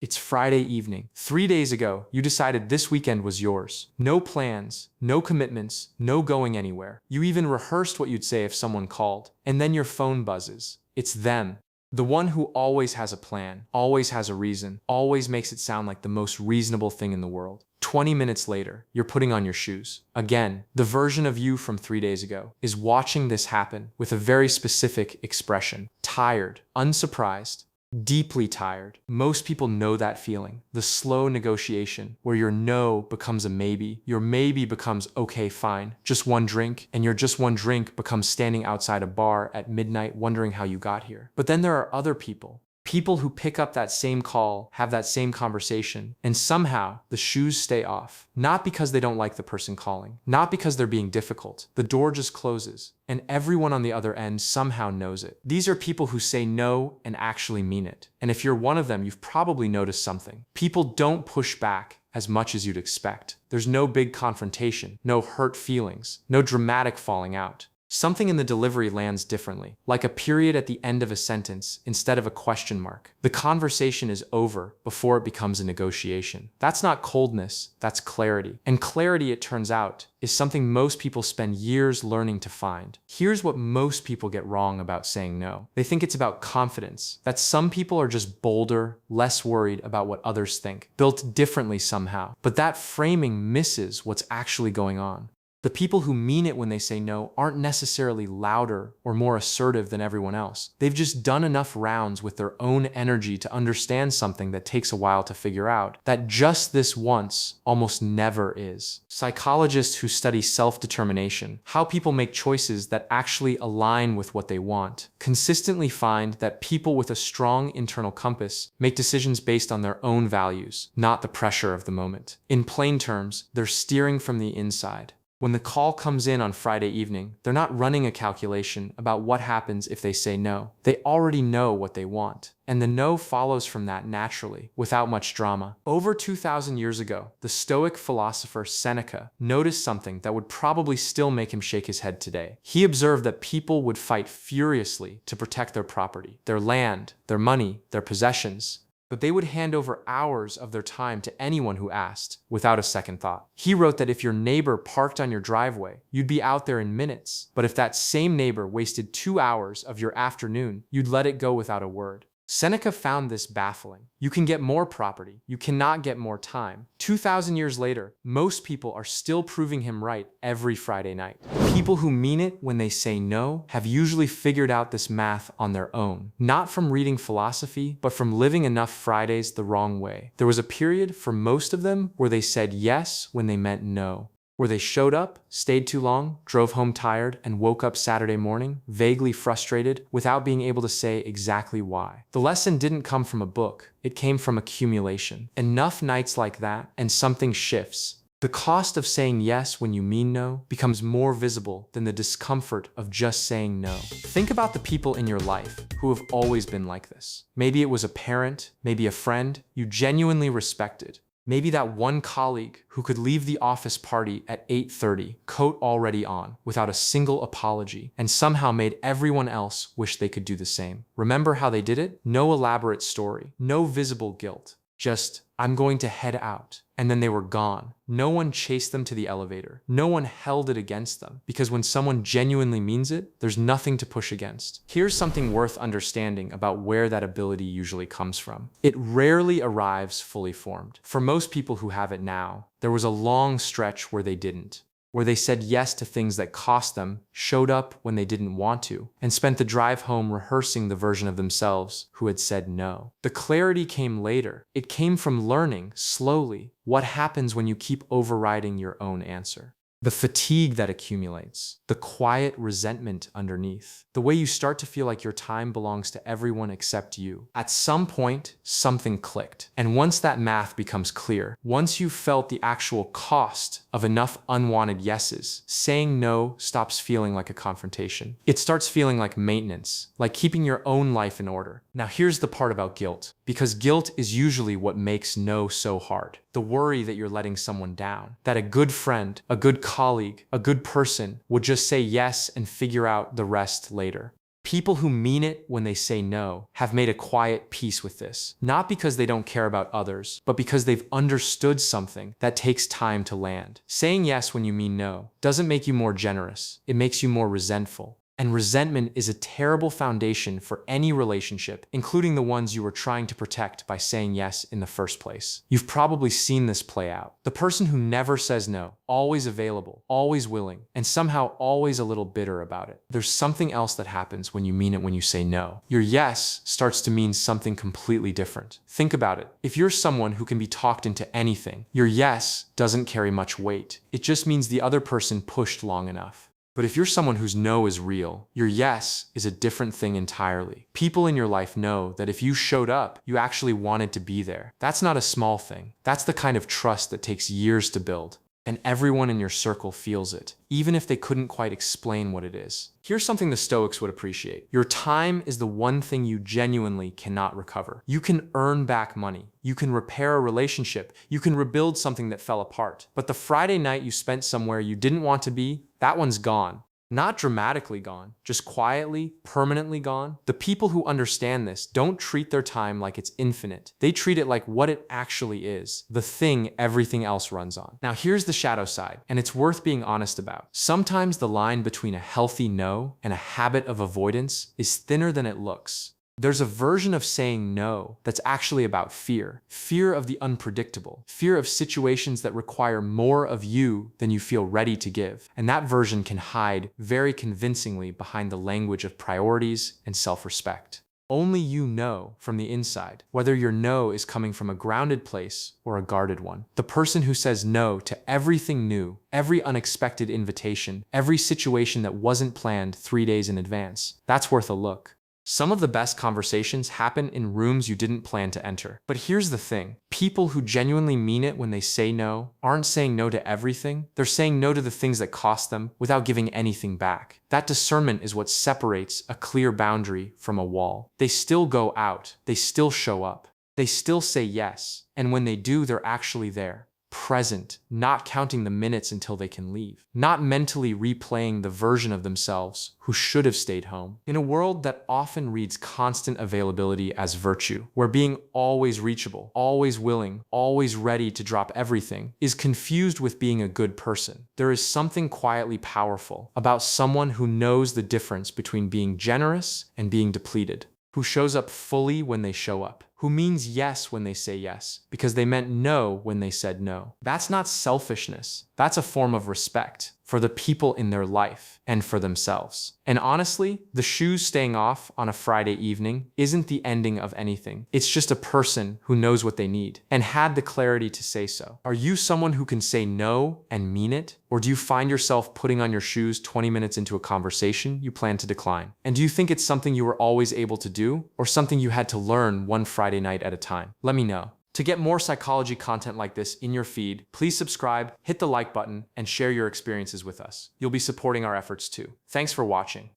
It's Friday evening. 3 days ago, you decided this weekend was yours. No plans, no commitments, no going anywhere. You even rehearsed what you'd say if someone called. And then your phone buzzes. It's them. The one who always has a plan, always has a reason, always makes it sound like the most reasonable thing in the world. 20 minutes later, you're putting on your shoes. Again, the version of you from 3 days ago is watching this happen with a very specific expression. Tired, unsurprised, deeply tired. Most people know that feeling. The slow negotiation where your no becomes a maybe, your maybe becomes okay, fine, just one drink, and your just one drink becomes standing outside a bar at midnight wondering how you got here. But then there are other people. People who pick up that same call, have that same conversation, and somehow the shoes stay off. Not because they don't like the person calling, not because they're being difficult. The door just closes, and everyone on the other end somehow knows it. These are people who say no and actually mean it. And if you're one of them, you've probably noticed something. People don't push back as much as you'd expect. There's no big confrontation, no hurt feelings, no dramatic falling out. Something in the delivery lands differently, like a period at the end of a sentence instead of a question mark. The conversation is over before it becomes a negotiation. That's not coldness, that's clarity. And clarity, it turns out, is something most people spend years learning to find. Here's what most people get wrong about saying no. They think it's about confidence, that some people are just bolder, less worried about what others think, built differently somehow. But that framing misses what's actually going on. The people who mean it when they say no aren't necessarily louder or more assertive than everyone else. They've just done enough rounds with their own energy to understand something that takes a while to figure out, that just this once almost never is. Psychologists who study self-determination, how people make choices that actually align with what they want, consistently find that people with a strong internal compass make decisions based on their own values, not the pressure of the moment. In plain terms, they're steering from the inside. When the call comes in on Friday evening, they're not running a calculation about what happens if they say no. They already know what they want. And the no follows from that naturally, without much drama. Over 2,000 years ago, the Stoic philosopher Seneca noticed something that would probably still make him shake his head today. He observed that people would fight furiously to protect their property, their land, their money, their possessions. But they would hand over hours of their time to anyone who asked, without a second thought. He wrote that if your neighbor parked on your driveway, you'd be out there in minutes. But if that same neighbor wasted 2 hours of your afternoon, you'd let it go without a word. Seneca found this baffling. You can get more property, you cannot get more time. 2,000 years later, most people are still proving him right every Friday night. People who mean it when they say no have usually figured out this math on their own, not from reading philosophy, but from living enough Fridays the wrong way. There was a period for most of them where they said yes when they meant no. Where they showed up, stayed too long, drove home tired, and woke up Saturday morning, vaguely frustrated, without being able to say exactly why. The lesson didn't come from a book, it came from accumulation. Enough nights like that, and something shifts. The cost of saying yes when you mean no becomes more visible than the discomfort of just saying no. Think about the people in your life who have always been like this. Maybe it was a parent, maybe a friend you genuinely respected. Maybe that one colleague who could leave the office party at 8:30, coat already on, without a single apology, and somehow made everyone else wish they could do the same. Remember how they did it? No elaborate story, no visible guilt. Just, I'm going to head out. And then they were gone. No one chased them to the elevator. No one held it against them. Because when someone genuinely means it, there's nothing to push against. Here's something worth understanding about where that ability usually comes from. It rarely arrives fully formed. For most people who have it now, there was a long stretch where they didn't. Where they said yes to things that cost them, showed up when they didn't want to, and spent the drive home rehearsing the version of themselves who had said no. The clarity came later. It came from learning, slowly, what happens when you keep overriding your own answer. The fatigue that accumulates, the quiet resentment underneath, the way you start to feel like your time belongs to everyone except you. At some point, something clicked. And once that math becomes clear, once you've felt the actual cost of enough unwanted yeses, saying no stops feeling like a confrontation. It starts feeling like maintenance, like keeping your own life in order. Now here's the part about guilt, because guilt is usually what makes no so hard. The worry that you're letting someone down, that a good friend, a good colleague, a good person would just say yes and figure out the rest later. People who mean it when they say no have made a quiet peace with this, not because they don't care about others, but because they've understood something that takes time to land. Saying yes when you mean no doesn't make you more generous, it makes you more resentful. And resentment is a terrible foundation for any relationship, including the ones you were trying to protect by saying yes in the first place. You've probably seen this play out. The person who never says no, always available, always willing, and somehow always a little bitter about it. There's something else that happens when you mean it when you say no. Your yes starts to mean something completely different. Think about it. If you're someone who can be talked into anything, your yes doesn't carry much weight. It just means the other person pushed long enough. But if you're someone whose no is real, your yes is a different thing entirely. People in your life know that if you showed up, you actually wanted to be there. That's not a small thing. That's the kind of trust that takes years to build. And everyone in your circle feels it, even if they couldn't quite explain what it is. Here's something the Stoics would appreciate. Your time is the one thing you genuinely cannot recover. You can earn back money. You can repair a relationship. You can rebuild something that fell apart. But the Friday night you spent somewhere you didn't want to be, that one's gone. Not dramatically gone, just quietly, permanently gone. The people who understand this don't treat their time like it's infinite. They treat it like what it actually is, the thing everything else runs on. Now here's the shadow side, and it's worth being honest about. Sometimes the line between a healthy no and a habit of avoidance is thinner than it looks. There's a version of saying no that's actually about fear. Fear of the unpredictable. Fear of situations that require more of you than you feel ready to give. And that version can hide very convincingly behind the language of priorities and self-respect. Only you know from the inside whether your no is coming from a grounded place or a guarded one. The person who says no to everything new, every unexpected invitation, every situation that wasn't planned 3 days in advance, that's worth a look. Some of the best conversations happen in rooms you didn't plan to enter. But here's the thing. People who genuinely mean it when they say no aren't saying no to everything. They're saying no to the things that cost them without giving anything back. That discernment is what separates a clear boundary from a wall. They still go out. They still show up. They still say yes. And when they do, they're actually there. Present, not counting the minutes until they can leave, not mentally replaying the version of themselves who should have stayed home. In a world that often reads constant availability as virtue, where being always reachable, always willing, always ready to drop everything is confused with being a good person, there is something quietly powerful about someone who knows the difference between being generous and being depleted, who shows up fully when they show up, who means yes when they say yes, because they meant no when they said no. That's not selfishness. That's a form of respect for the people in their life and for themselves. And honestly, the shoes staying off on a Friday evening isn't the ending of anything. It's just a person who knows what they need and had the clarity to say so. Are you someone who can say no and mean it? Or do you find yourself putting on your shoes 20 minutes into a conversation you plan to decline? And do you think it's something you were always able to do, or something you had to learn one Friday night at a time? Let me know. To get more psychology content like this in your feed, please subscribe, hit the like button, and share your experiences with us. You'll be supporting our efforts too. Thanks for watching.